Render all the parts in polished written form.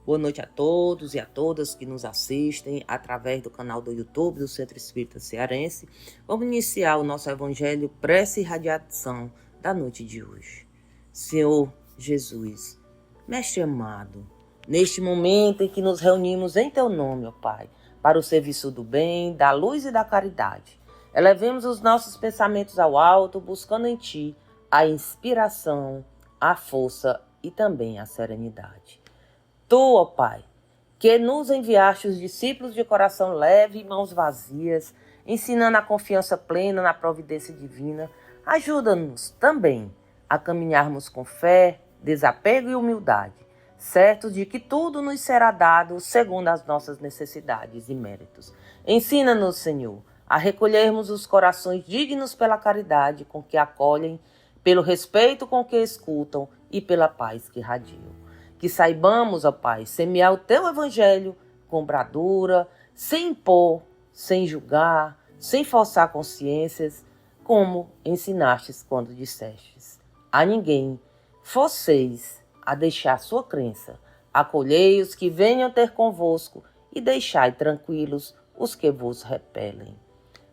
Boa noite a todos e a todas que nos assistem através do canal do YouTube do Centro Espírita Cearense. Vamos iniciar o nosso Evangelho Prece e Radiação da noite de hoje. Senhor Jesus, Mestre amado, neste momento em que nos reunimos em Teu nome, ó Pai, para o serviço do bem, da luz e da caridade, elevemos os nossos pensamentos ao alto, buscando em Ti a inspiração, a força e também a serenidade. Tu, ó Pai, que nos enviaste os discípulos de coração leve e mãos vazias, ensinando a confiança plena na providência divina, ajuda-nos também a caminharmos com fé, desapego e humildade, certos de que tudo nos será dado segundo as nossas necessidades e méritos. Ensina-nos, Senhor, a recolhermos os corações dignos pela caridade com que acolhem, pelo respeito com que escutam e pela paz que radiam. Que saibamos, ó Pai, semear o Teu Evangelho com bradura, sem impor, sem julgar, sem forçar consciências, como ensinastes quando dissestes: a ninguém fosseis a deixar sua crença, acolhei os que venham ter convosco e deixai tranquilos os que vos repelem.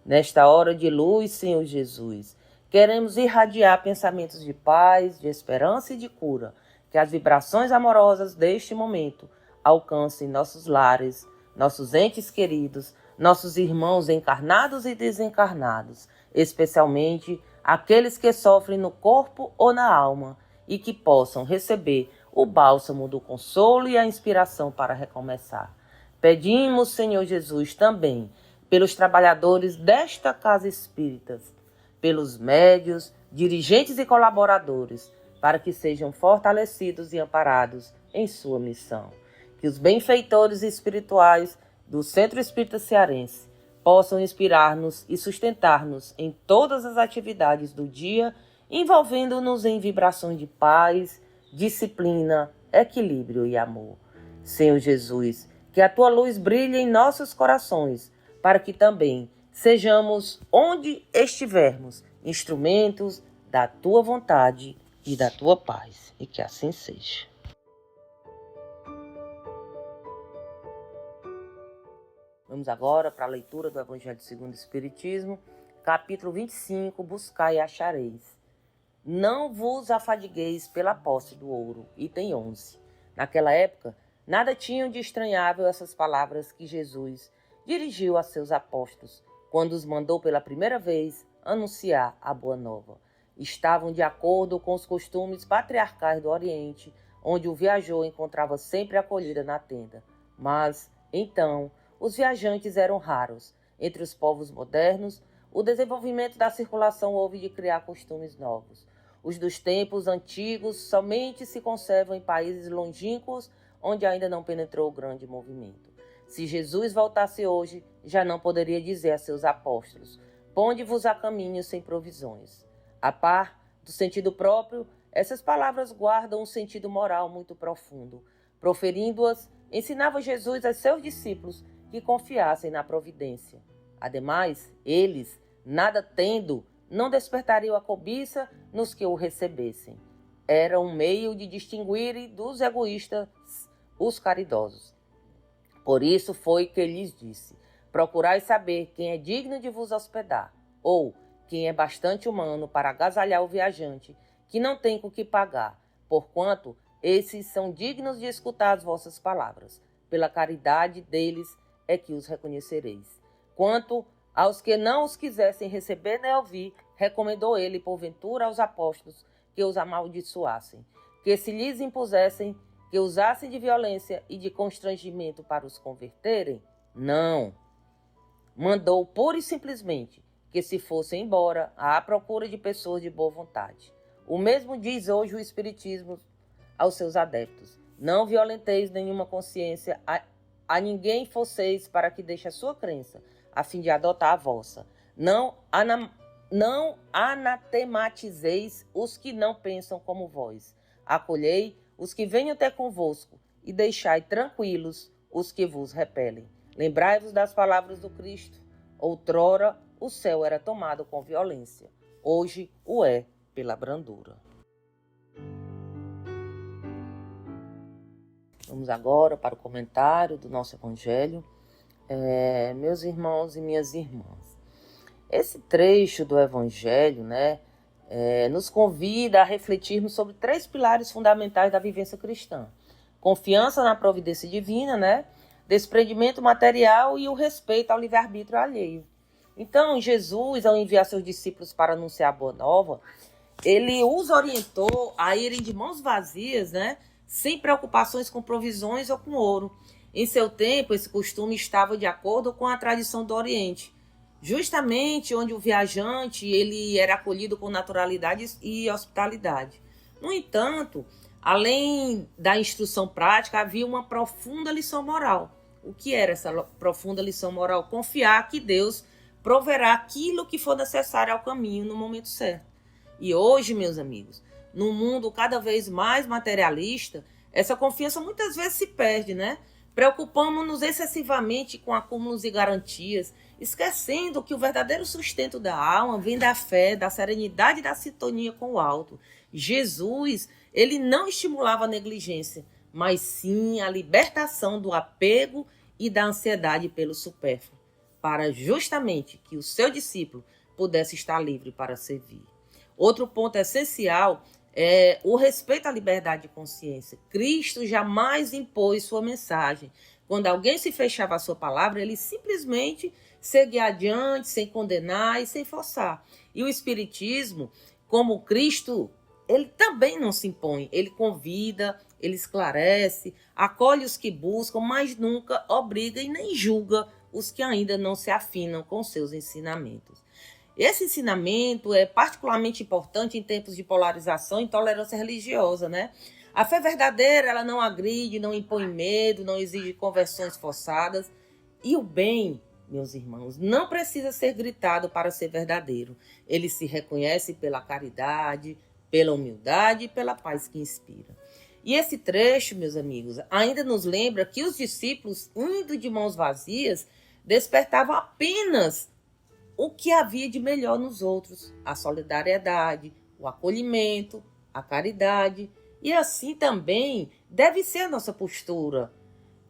Nesta hora de luz, Senhor Jesus, queremos irradiar pensamentos de paz, de esperança e de cura, que as vibrações amorosas deste momento alcancem nossos lares, nossos entes queridos, nossos irmãos encarnados e desencarnados, especialmente aqueles que sofrem no corpo ou na alma, e que possam receber o bálsamo do consolo e a inspiração para recomeçar. Pedimos, Senhor Jesus, também pelos trabalhadores desta casa espírita, pelos médios, dirigentes e colaboradores, para que sejam fortalecidos e amparados em sua missão. Que os benfeitores espirituais do Centro Espírita Cearense possam inspirar-nos e sustentar-nos em todas as atividades do dia, envolvendo-nos em vibrações de paz, disciplina, equilíbrio e amor. Senhor Jesus, que a Tua luz brilhe em nossos corações, para que também sejamos, onde estivermos, instrumentos da Tua vontade e da Tua paz, e que assim seja. Vamos agora para a leitura do Evangelho segundo o Espiritismo, capítulo 25, Buscai e achareis. Não vos afadigueis pela posse do ouro, item 11. Naquela época, nada tinham de estranhável essas palavras que Jesus dirigiu a seus apóstolos, quando os mandou pela primeira vez anunciar a boa nova. Estavam de acordo com os costumes patriarcais do Oriente, onde o viajor encontrava sempre acolhida na tenda. Mas, então, os viajantes eram raros. Entre os povos modernos, o desenvolvimento da circulação houve de criar costumes novos. Os dos tempos antigos somente se conservam em países longínquos, onde ainda não penetrou o grande movimento. Se Jesus voltasse hoje, já não poderia dizer a seus apóstolos: ponde-vos a caminho sem provisões. A par do sentido próprio, essas palavras guardam um sentido moral muito profundo. Proferindo-as, ensinava Jesus a seus discípulos que confiassem na providência. Ademais, eles, nada tendo, não despertariam a cobiça nos que o recebessem. Era um meio de distinguir dos egoístas os caridosos. Por isso foi que lhes disse: procurai saber quem é digno de vos hospedar, ou quem é bastante humano para agasalhar o viajante, que não tem com que pagar, porquanto esses são dignos de escutar as vossas palavras. Pela caridade deles é que os reconhecereis. Quanto aos que não os quisessem receber nem ouvir, recomendou ele, porventura, aos apóstolos que os amaldiçoassem, que se lhes impusessem, que usassem de violência e de constrangimento para os converterem? Não. Mandou pura e simplesmente que se fossem embora à procura de pessoas de boa vontade. O mesmo diz hoje o Espiritismo aos seus adeptos: não violenteis nenhuma consciência a ninguém fosseis para que deixe a sua crença, a fim de adotar a vossa. Não anatemateis os que não pensam como vós. Acolhei os que venham ter convosco e deixai tranquilos os que vos repelem. Lembrai-vos das palavras do Cristo. Outrora o céu era tomado com violência, hoje o é pela brandura. Vamos agora para o comentário do nosso Evangelho. Meus irmãos e minhas irmãs, esse trecho do Evangelho, nos convida a refletirmos sobre 3 pilares fundamentais da vivência cristã: confiança na providência divina, desprendimento material e o respeito ao livre-arbítrio alheio. Então, Jesus, ao enviar seus discípulos para anunciar a boa nova, ele os orientou a irem de mãos vazias, sem preocupações com provisões ou com ouro. Em seu tempo, esse costume estava de acordo com a tradição do Oriente, justamente onde o viajante ele era acolhido com naturalidade e hospitalidade. No entanto, além da instrução prática, havia uma profunda lição moral. O que era essa profunda lição moral? Confiar que Deus proverá aquilo que for necessário ao caminho no momento certo. E hoje, meus amigos, num mundo cada vez mais materialista, essa confiança muitas vezes se perde, Preocupamos-nos excessivamente com acúmulos e garantias, esquecendo que o verdadeiro sustento da alma vem da fé, da serenidade e da sintonia com o alto. Jesus, ele não estimulava a negligência, mas sim a libertação do apego e da ansiedade pelo supérfluo, para justamente que o seu discípulo pudesse estar livre para servir. Outro ponto essencial é o respeito à liberdade de consciência. Cristo jamais impôs sua mensagem. Quando alguém se fechava à sua palavra, ele simplesmente seguia adiante, sem condenar e sem forçar. E o Espiritismo, como Cristo, ele também não se impõe. Ele convida, ele esclarece, acolhe os que buscam, mas nunca obriga e nem julga os que ainda não se afinam com seus ensinamentos. Esse ensinamento é particularmente importante em tempos de polarização e intolerância religiosa, A fé verdadeira, ela não agride, não impõe medo, não exige conversões forçadas. E o bem, meus irmãos, não precisa ser gritado para ser verdadeiro. Ele se reconhece pela caridade, pela humildade e pela paz que inspira. E esse trecho, meus amigos, ainda nos lembra que os discípulos, indo de mãos vazias, despertavam apenas o que havia de melhor nos outros: a solidariedade, o acolhimento, a caridade. E assim também deve ser a nossa postura,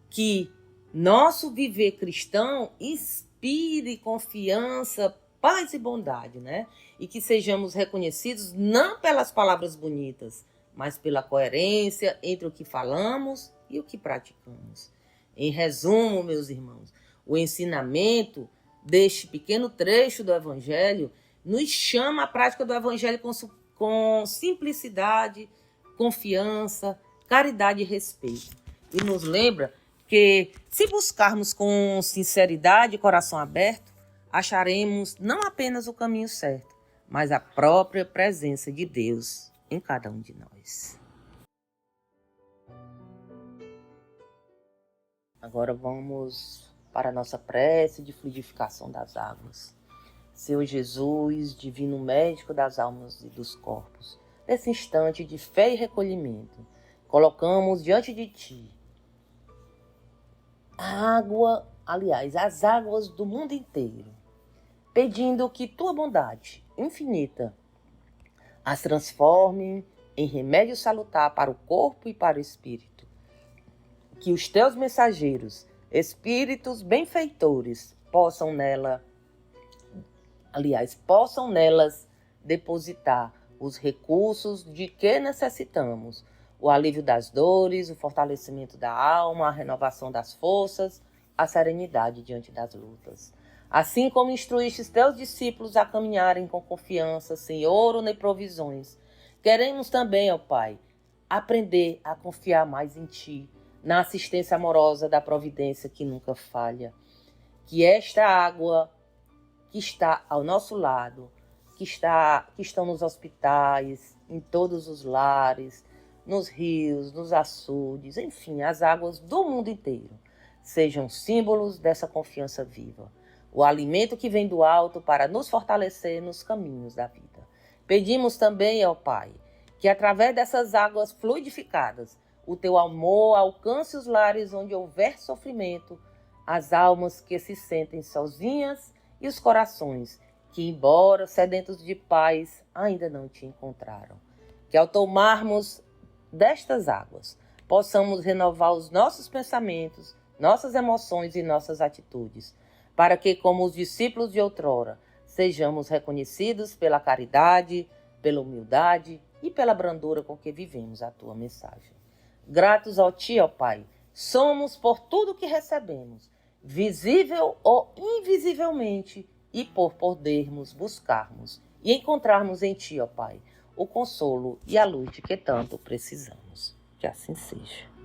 que nosso viver cristão inspire confiança, paz e bondade, E que sejamos reconhecidos não pelas palavras bonitas, mas pela coerência entre o que falamos e o que praticamos. Em resumo, meus irmãos, o ensinamento deste pequeno trecho do Evangelho nos chama à prática do Evangelho com simplicidade, confiança, caridade e respeito. E nos lembra que, se buscarmos com sinceridade e coração aberto, acharemos não apenas o caminho certo, mas a própria presença de Deus em cada um de nós. Agora vamos para a nossa prece de fluidificação das águas. Senhor Jesus, divino médico das almas e dos corpos, nesse instante de fé e recolhimento, colocamos diante de Ti as águas do mundo inteiro, pedindo que Tua bondade infinita as transforme em remédio salutar para o corpo e para o espírito. Que os Teus mensageiros, espíritos benfeitores, possam nelas depositar os recursos de que necessitamos: o alívio das dores, o fortalecimento da alma, a renovação das forças, a serenidade diante das lutas. Assim como instruíste teus discípulos a caminharem com confiança, sem ouro nem provisões, queremos também, ó Pai, aprender a confiar mais em Ti, na assistência amorosa da providência que nunca falha. Que esta água que está ao nosso lado, que estão nos hospitais, em todos os lares, nos rios, nos açudes, enfim, as águas do mundo inteiro, sejam símbolos dessa confiança viva, o alimento que vem do alto para nos fortalecer nos caminhos da vida. Pedimos também, ó Pai, que através dessas águas fluidificadas, o Teu amor alcance os lares onde houver sofrimento, as almas que se sentem sozinhas e os corações que, embora sedentos de paz, ainda não Te encontraram. Que ao tomarmos destas águas, possamos renovar os nossos pensamentos, nossas emoções e nossas atitudes, para que, como os discípulos de outrora, sejamos reconhecidos pela caridade, pela humildade e pela brandura com que vivemos a tua mensagem. Gratos ao Ti, ó Pai, somos por tudo que recebemos, visível ou invisivelmente, e por podermos buscarmos e encontrarmos em Ti, ó Pai, o consolo e a luz de que tanto precisamos. Que assim seja.